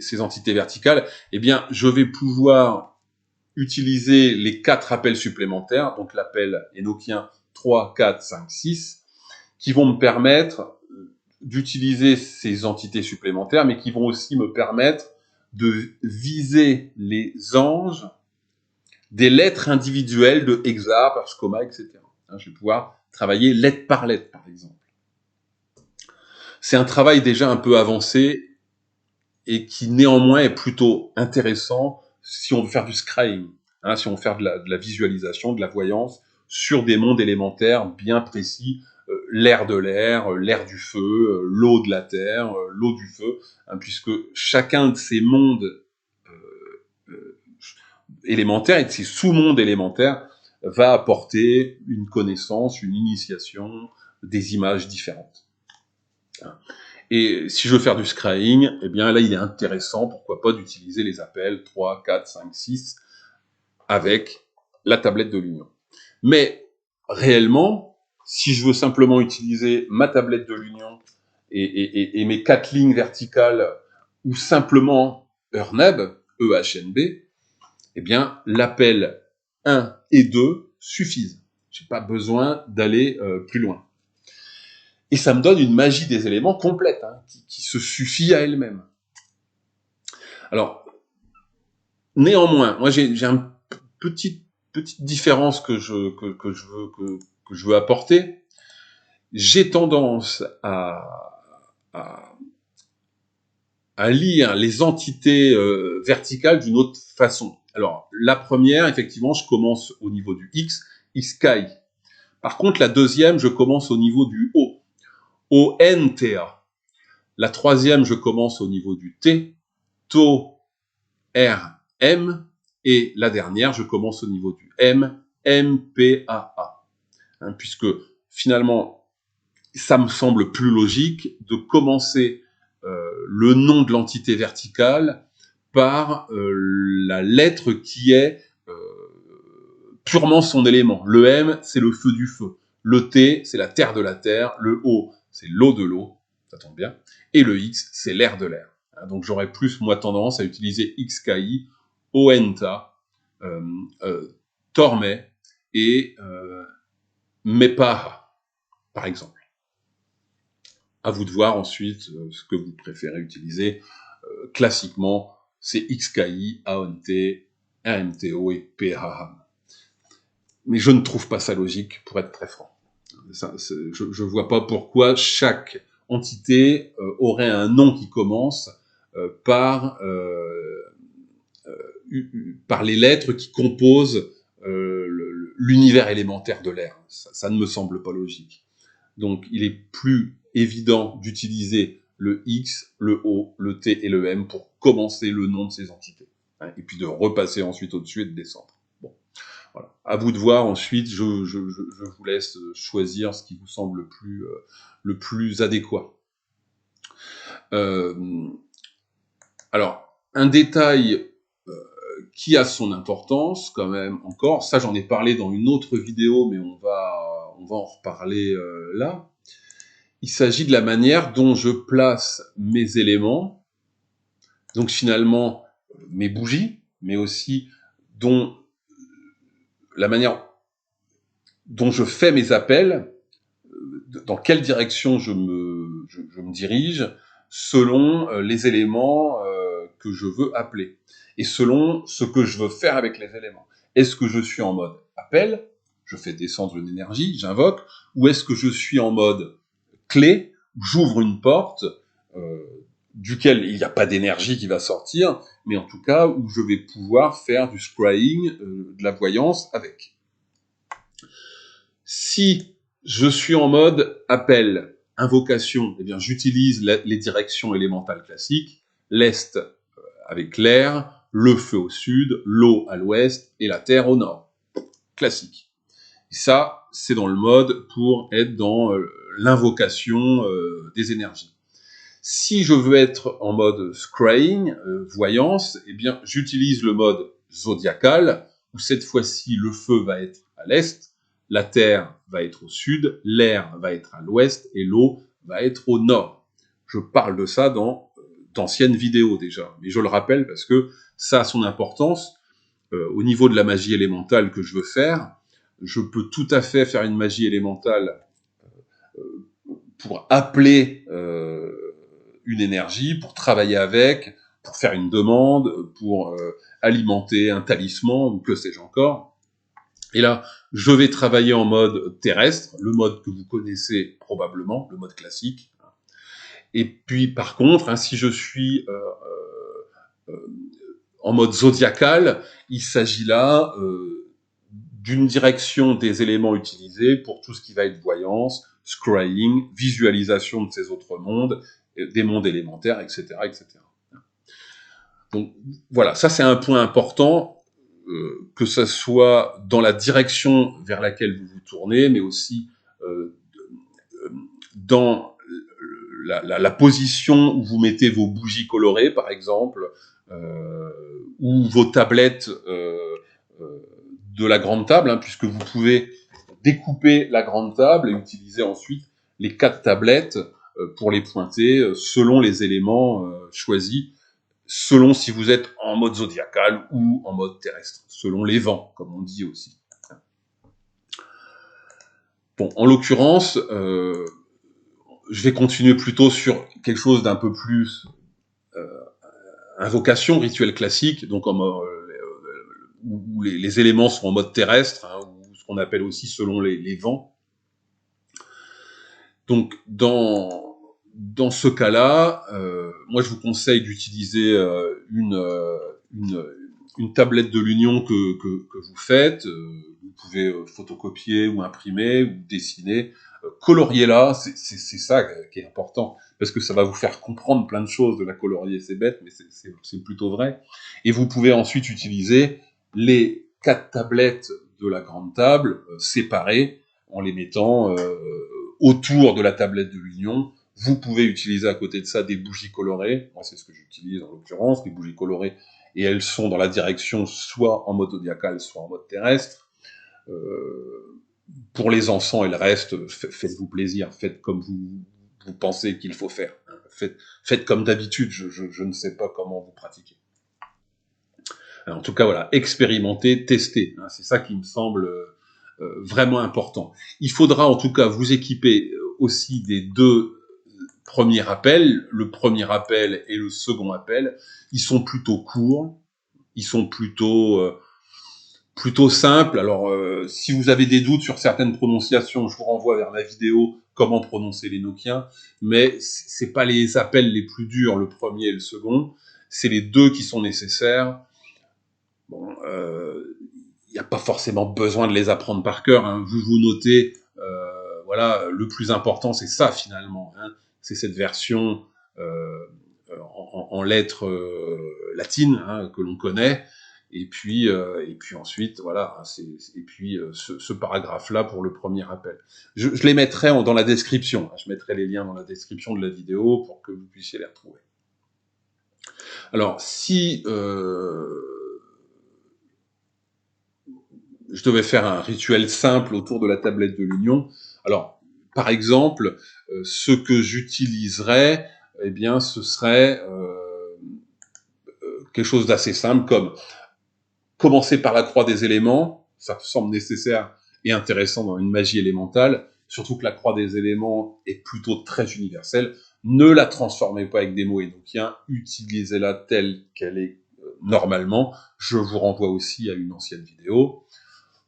ces entités verticales, eh bien, je vais pouvoir utiliser les 4 appels supplémentaires, donc l'appel énochien 3, 4, 5, 6, qui vont me permettre d'utiliser ces entités supplémentaires, mais qui vont aussi me permettre de viser les anges des lettres individuelles de hexa, parskoma, etc. Je vais pouvoir travailler lettre par lettre, par exemple. C'est un travail déjà un peu avancé et qui néanmoins est plutôt intéressant si on veut faire du scrying, si on veut faire de la visualisation, de la voyance sur des mondes élémentaires bien précis, l'air de l'air, l'air du feu, l'eau de la terre, l'eau du feu, hein, puisque chacun de ces mondes élémentaires et de ces sous-mondes élémentaires va apporter une connaissance, une initiation, des images différentes. Et si je veux faire du scrying, eh bien là il est intéressant, pourquoi pas, d'utiliser les appels 3, 4, 5, 6 avec la tablette de l'Union. Mais réellement, si je veux simplement utiliser ma tablette de l'Union et mes 4 lignes verticales, ou simplement ERNB, EHNB, eh bien l'appel 1 et 2 suffisent. J'ai pas besoin d'aller plus loin. Et ça me donne une magie des éléments complète, hein, qui se suffit à elle-même. Alors, néanmoins, moi j'ai une petite différence que je veux apporter. J'ai tendance à lire les entités verticales d'une autre façon. Alors, la première, effectivement, je commence au niveau du X, Xkai. Par contre, la deuxième, je commence au niveau du O, ONTA. La troisième, je commence au niveau du T, TO, R, M. Et la dernière, je commence au niveau du M, MPAA. Hein, puisque finalement, ça me semble plus logique de commencer le nom de l'entité verticale par la lettre qui est purement son élément. Le M, c'est le feu du feu. Le T, c'est la terre de la terre. Le O, c'est l'eau de l'eau. Ça tombe bien. Et le X, c'est l'air de l'air. Donc j'aurais plus, moi, tendance à utiliser XKI, ONTA, Tormé et Mepaha, par exemple. À vous de voir ensuite ce que vous préférez utiliser. Classiquement, c'est XKI, AONT, RMTO et PHA. Mais je ne trouve pas ça logique, pour être très franc. Je ne vois pas pourquoi chaque entité aurait un nom qui commence par les lettres qui composent l'univers élémentaire de l'air. Ça ne me semble pas logique. Donc, il est plus évident d'utiliser le X, le O, le T et le M pour commencer le nom de ces entités. Hein, et puis de repasser ensuite au-dessus et de descendre. Bon, voilà. À vous de voir ensuite, je vous laisse choisir ce qui vous semble le plus adéquat. Alors, un détail qui a son importance quand même encore, ça j'en ai parlé dans une autre vidéo, mais on va en reparler là. Il s'agit de la manière dont je place mes éléments, donc finalement mes bougies, mais aussi la manière dont je fais mes appels, dans quelle direction je me dirige, selon les éléments que je veux appeler, et selon ce que je veux faire avec les éléments. Est-ce que je suis en mode appel, je fais descendre une énergie, j'invoque, ou est-ce que je suis en mode clé, j'ouvre une porte duquel il n'y a pas d'énergie qui va sortir, mais en tout cas où je vais pouvoir faire du scrying, de la voyance avec. Si je suis en mode appel, invocation, eh bien j'utilise les directions élémentales classiques, l'est avec l'air, le feu au sud, l'eau à l'ouest et la terre au nord. Classique. Et ça, c'est dans le mode pour être dans l'invocation des énergies. Si je veux être en mode scrying, voyance, eh bien j'utilise le mode zodiacal, où cette fois-ci le feu va être à l'est, la terre va être au sud, l'air va être à l'ouest et l'eau va être au nord. Je parle de ça dans d'anciennes vidéos déjà, mais je le rappelle parce que ça a son importance. Au niveau de la magie élémentale que je veux faire, je peux tout à fait faire une magie élémentale pour appeler une énergie, pour travailler avec, pour faire une demande, pour alimenter un talisman, ou que sais-je encore. Et là, je vais travailler en mode terrestre, le mode que vous connaissez probablement, le mode classique. Et puis, par contre, hein, si je suis en mode zodiacal, il s'agit là d'une direction des éléments utilisés pour tout ce qui va être voyance, scrying, visualisation de ces autres mondes, des mondes élémentaires, etc., etc. Donc voilà, ça c'est un point important, que ça soit dans la direction vers laquelle vous vous tournez, mais aussi dans la position où vous mettez vos bougies colorées, par exemple, ou vos tablettes de la grande table, hein, puisque vous pouvez découper la grande table et utiliser ensuite les 4 tablettes pour les pointer selon les éléments choisis, selon si vous êtes en mode zodiacal ou en mode terrestre, selon les vents, comme on dit aussi. Bon, en l'occurrence, je vais continuer plutôt sur quelque chose d'un peu plus invocation, rituel classique, donc où les éléments sont en mode terrestre, hein, ou ce qu'on appelle aussi selon les vents. Donc, dans ce cas-là, moi, je vous conseille d'utiliser une tablette de l'Union que vous faites. Vous pouvez photocopier ou imprimer ou dessiner. Colorier-la, c'est ça qui est important, parce que ça va vous faire comprendre plein de choses de la colorier. C'est bête, mais c'est plutôt vrai. Et vous pouvez ensuite utiliser les 4 tablettes de la grande table séparées en les mettant autour de la tablette de l'Union. Vous pouvez utiliser à côté de ça des bougies colorées. Moi, c'est ce que j'utilise en l'occurrence, les bougies colorées, et elles sont dans la direction soit en mode zodiacal, soit en mode terrestre. Pour les enfants et le reste, faites-vous plaisir, faites comme vous pensez qu'il faut faire. Faites comme d'habitude, je ne sais pas comment vous pratiquez. Alors, en tout cas, voilà, expérimentez, testez. Hein, c'est ça qui me semble vraiment important. Il faudra en tout cas vous équiper aussi des 2 premiers appels. Le premier appel et le second appel, ils sont plutôt courts, ils sont plutôt simples. Alors, si vous avez des doutes sur certaines prononciations, je vous renvoie vers ma vidéo comment prononcer les Nokiens, mais c'est pas les appels les plus durs, le premier et le second, c'est les 2 qui sont nécessaires. Bon, n'y a pas forcément besoin de les apprendre par cœur. Hein. Vous notez, voilà, le plus important, c'est ça finalement. Hein. C'est cette version en lettres latines hein, que l'on connaît. Et puis ensuite, voilà. Et puis ce paragraphe-là pour le premier appel. Je les mettrai dans la description. Hein. Je mettrai les liens dans la description de la vidéo pour que vous puissiez les retrouver. Alors, si je devais faire un rituel simple autour de la tablette de l'Union. Alors, par exemple, ce que j'utiliserais, eh bien, ce serait quelque chose d'assez simple, comme commencer par la croix des éléments. Ça me semble nécessaire et intéressant dans une magie élémentale, surtout que la croix des éléments est plutôt très universelle. Ne la transformez pas avec des mots énochiens, utilisez-la telle qu'elle est normalement. Je vous renvoie aussi à une ancienne vidéo.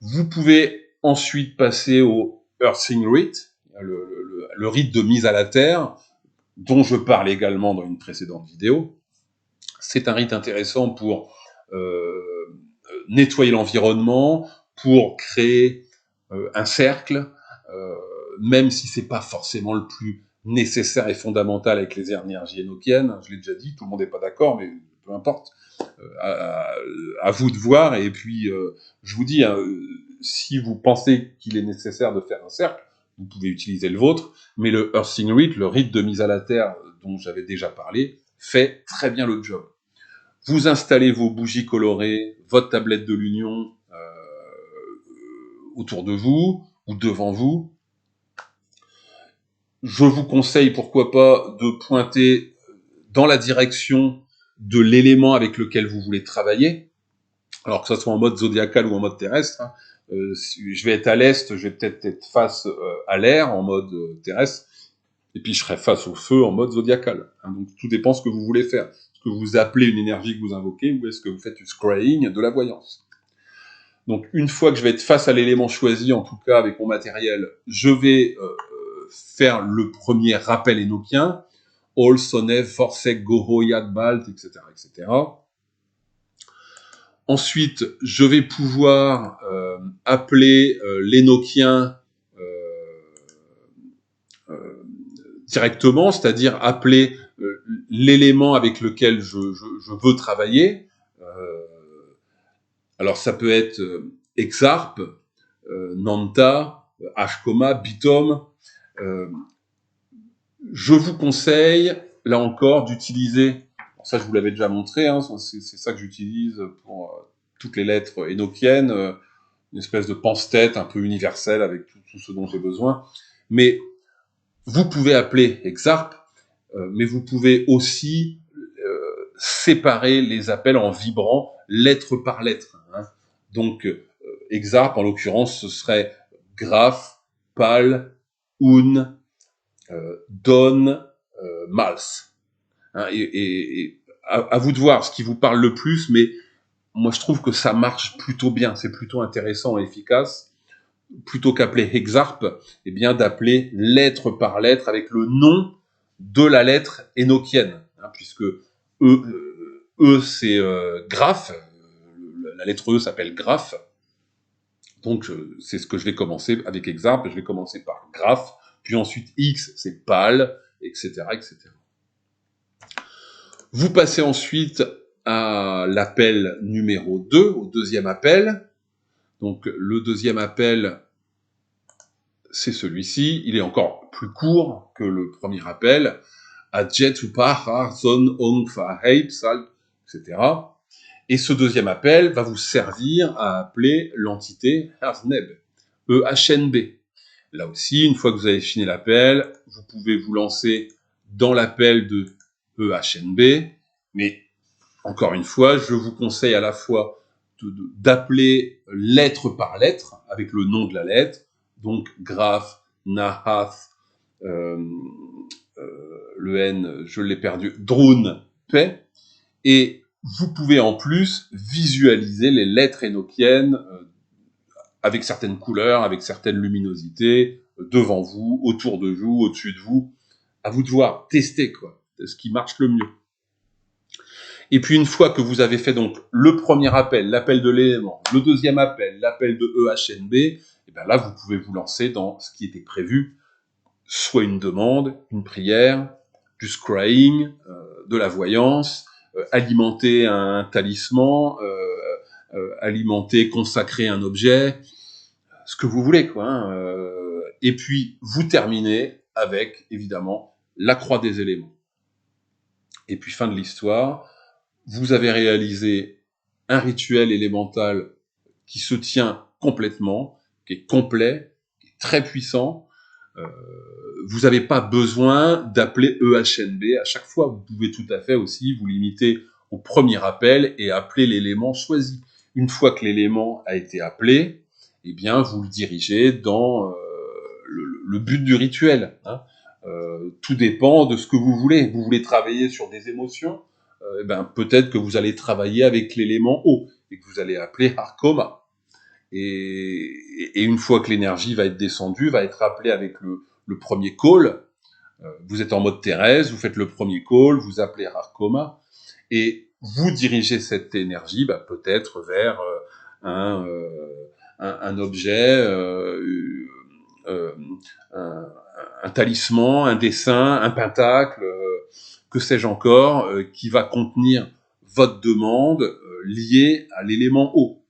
Vous pouvez ensuite passer au Earthing Rite, le rite de mise à la terre, dont je parle également dans une précédente vidéo. C'est un rite intéressant pour nettoyer l'environnement, pour créer un cercle, même si c'est pas forcément le plus nécessaire et fondamental avec les énergies énochiennes. Je l'ai déjà dit, tout le monde n'est pas d'accord, mais peu importe. À vous de voir. Et puis, je vous dis, hein, si vous pensez qu'il est nécessaire de faire un cercle, vous pouvez utiliser le vôtre, mais le Earthing Rite, le rite de mise à la terre dont j'avais déjà parlé, fait très bien le job. Vous installez vos bougies colorées, votre tablette de l'Union autour de vous ou devant vous. Je vous conseille, pourquoi pas, de pointer dans la direction de l'élément avec lequel vous voulez travailler. Alors que ça soit en mode zodiacal ou en mode terrestre. Hein. Si je vais être à l'est, je vais peut-être être face à l'air en mode terrestre, et puis je serai face au feu en mode zodiacal. Hein. Donc tout dépend ce que vous voulez faire. Est-ce que vous appelez une énergie que vous invoquez, ou est-ce que vous faites du scrying, de la voyance. Donc une fois que je vais être face à l'élément choisi, en tout cas avec mon matériel, je vais faire le premier rappel énochien, Ol, Sonev, Forsek, Goho, Yad, Balt, etc., etc. Ensuite, je vais pouvoir appeler l'Enochien directement, c'est-à-dire appeler l'élément avec lequel je veux travailler. Alors ça peut être Exarp, Nanta, Hcoma, Bitom. Je vous conseille, là encore, d'utiliser, ça je vous l'avais déjà montré, hein, c'est ça que j'utilise pour toutes les lettres énochiennes, une espèce de pense-tête un peu universelle avec tout ce dont j'ai besoin. Mais vous pouvez appeler Exarp, mais vous pouvez aussi séparer les appels en vibrant lettre par lettre. Hein. Donc, Exarp, en l'occurrence, ce serait Graph, Pal, Un, Don, Mals. Hein, et à vous de voir ce qui vous parle le plus, mais moi je trouve que ça marche plutôt bien, c'est plutôt intéressant et efficace. Plutôt qu'appeler Exarp, eh bien d'appeler lettre par lettre avec le nom de la lettre énochienne, hein, puisque c'est graphe, la lettre E s'appelle graphe, donc c'est ce que je vais commencer avec Exarp, je vais commencer par graphe, puis ensuite X c'est pal, etc., etc. Vous passez ensuite à l'appel numéro 2, au deuxième appel. Donc le deuxième appel, c'est celui-ci. Il est encore plus court que le premier appel. Adjet ou par, zon, ong, fa, heip, sal, etc. Et ce deuxième appel va vous servir à appeler l'entité Herzneb, EHNB. Là aussi, une fois que vous avez fini l'appel, vous pouvez vous lancer dans l'appel de EHNB, mais encore une fois, je vous conseille à la fois d'appeler lettre par lettre, avec le nom de la lettre, donc Graph, Nahath, le N, je l'ai perdu, Drun, P, et vous pouvez en plus visualiser les lettres énochiennes avec certaines couleurs, avec certaines luminosités, devant vous, autour de vous, au-dessus de vous. À vous de voir, tester quoi, ce qui marche le mieux. Et puis une fois que vous avez fait donc le premier appel, l'appel de l'élément, le deuxième appel, l'appel de EHNB, et bien là vous pouvez vous lancer dans ce qui était prévu, soit une demande, une prière, du scrying, de la voyance, alimenter un talisman, alimenter, consacrer un objet, ce que vous voulez quoi. Hein, et puis vous terminez avec évidemment la croix des éléments. Et puis fin de l'histoire. Vous avez réalisé un rituel élémental qui se tient complètement, qui est complet, qui est très puissant. Vous n'avez pas besoin d'appeler EHNB à chaque fois. Vous pouvez tout à fait aussi vous limiter au premier appel et appeler l'élément choisi. Une fois que l'élément a été appelé, eh bien, vous le dirigez dans le but du rituel. Hein. Tout dépend de ce que vous voulez. Vous voulez travailler sur des émotions, peut-être que vous allez travailler avec l'élément eau et que vous allez appeler Hcoma. Et une fois que l'énergie va être descendue, va être appelée avec le premier call. Vous êtes en mode Thérèse, vous faites le premier call, vous appelez Hcoma et vous dirigez cette énergie peut-être vers un objet, un talisman, un dessin, un pentacle, que sais-je encore, qui va contenir votre demande liée à l'élément eau,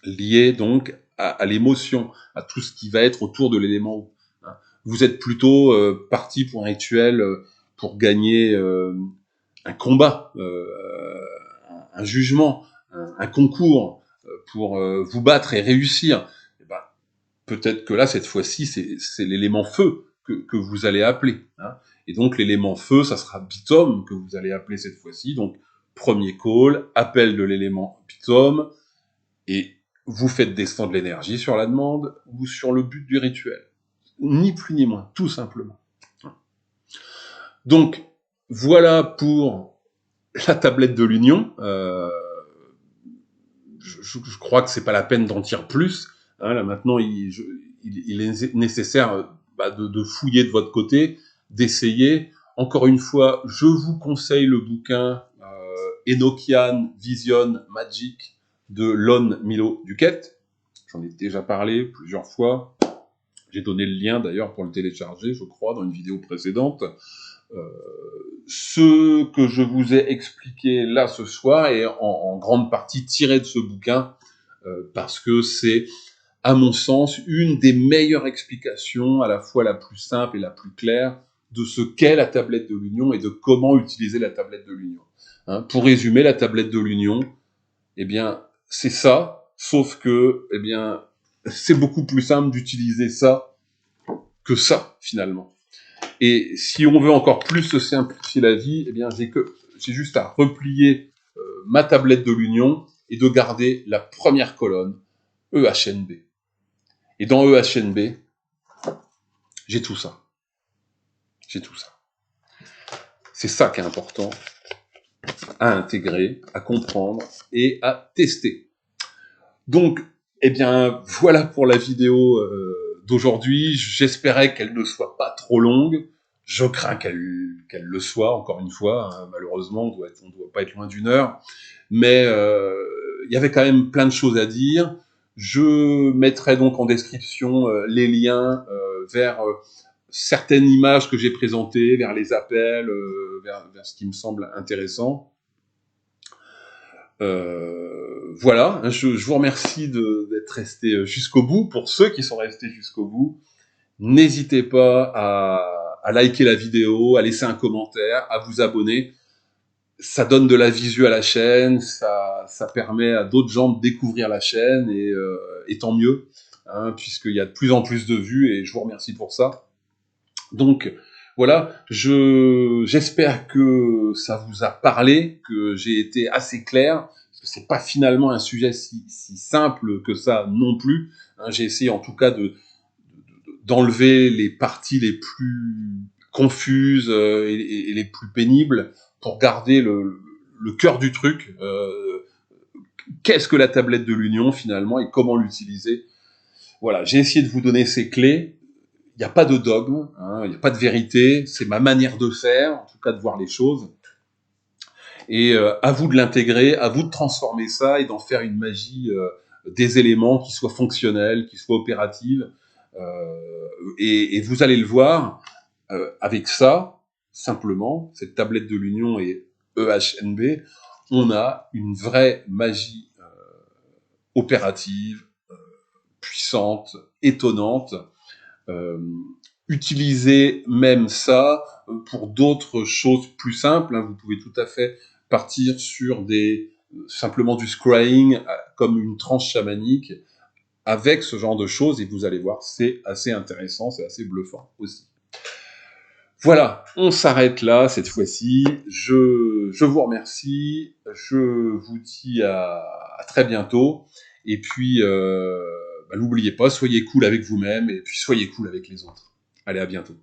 liée donc à l'émotion, à tout ce qui va être autour de l'élément eau. Hein. Vous êtes plutôt parti pour un rituel pour gagner un combat, un jugement, un concours, pour vous battre et réussir. Et peut-être que là, cette fois-ci, c'est l'élément feu que vous allez appeler. Hein. Et donc, l'élément feu, ça sera Bitom que vous allez appeler cette fois-ci. Donc, premier call, appel de l'élément Bitom, et vous faites descendre l'énergie sur la demande ou sur le but du rituel. Ni plus ni moins, tout simplement. Donc, voilà pour la tablette de l'union. Je crois que c'est pas la peine d'en dire plus. Hein, là maintenant, il est nécessaire de fouiller de votre côté, d'essayer. Encore une fois, je vous conseille le bouquin Enochian Vision Magic de Lon Milo Duquette. J'en ai déjà parlé plusieurs fois. J'ai donné le lien d'ailleurs pour le télécharger, je crois, dans une vidéo précédente. Ce que je vous ai expliqué là ce soir est en grande partie tiré de ce bouquin, parce que c'est, à mon sens, une des meilleures explications, à la fois la plus simple et la plus claire, de ce qu'est la tablette de l'Union et de comment utiliser la tablette de l'Union. Hein, pour résumer, la tablette de l'Union, eh bien, c'est ça, sauf que, eh bien, c'est beaucoup plus simple d'utiliser ça que ça, finalement. Et si on veut encore plus se simplifier la vie, eh bien, j'ai juste à replier ma tablette de l'Union et de garder la première colonne, EHNB. Et dans EHNB, j'ai tout ça. J'ai tout ça. C'est ça qui est important à intégrer, à comprendre et à tester. Donc, eh bien, voilà pour la vidéo d'aujourd'hui. J'espérais qu'elle ne soit pas trop longue. Je crains qu'elle le soit, encore une fois. Hein. Malheureusement, on doit pas être loin d'une heure. Mais il y avait quand même plein de choses à dire. Je mettrai donc en description les liens vers certaines images que j'ai présentées, vers les appels, vers ce qui me semble intéressant. Voilà, je vous remercie d'être resté jusqu'au bout. Pour ceux qui sont restés jusqu'au bout, n'hésitez pas à liker la vidéo, à laisser un commentaire, à vous abonner. Ça donne de la visu à la chaîne, ça permet à d'autres gens de découvrir la chaîne, et tant mieux, hein, puisqu'il y a de plus en plus de vues, et je vous remercie pour ça. Donc, voilà, j'espère que ça vous a parlé, que j'ai été assez clair, parce que c'est pas finalement un sujet si simple que ça non plus. Hein, j'ai essayé en tout cas d'enlever les parties les plus confuses et les plus pénibles pour garder le cœur du truc. Qu'est-ce que la tablette de l'Union finalement et comment l'utiliser? Voilà, j'ai essayé de vous donner ces clés. Il n'y a pas de dogme, hein, il n'y a pas de vérité, c'est ma manière de faire, en tout cas de voir les choses. Et à vous de l'intégrer, à vous de transformer ça et d'en faire une magie des éléments qui soient fonctionnels, qui soient opératives. Et vous allez le voir, avec ça, simplement, cette tablette de l'Union et EHNB, on a une vraie magie opérative, puissante, étonnante. Utilisez même ça pour d'autres choses plus simples. Hein. Vous pouvez tout à fait partir sur simplement du scrying comme une tranche chamanique avec ce genre de choses et vous allez voir, c'est assez intéressant, c'est assez bluffant aussi. Voilà, on s'arrête là cette fois-ci. Je vous remercie, je vous dis à très bientôt. Et puis, n'oubliez pas, soyez cool avec vous-même et puis soyez cool avec les autres. Allez, à bientôt.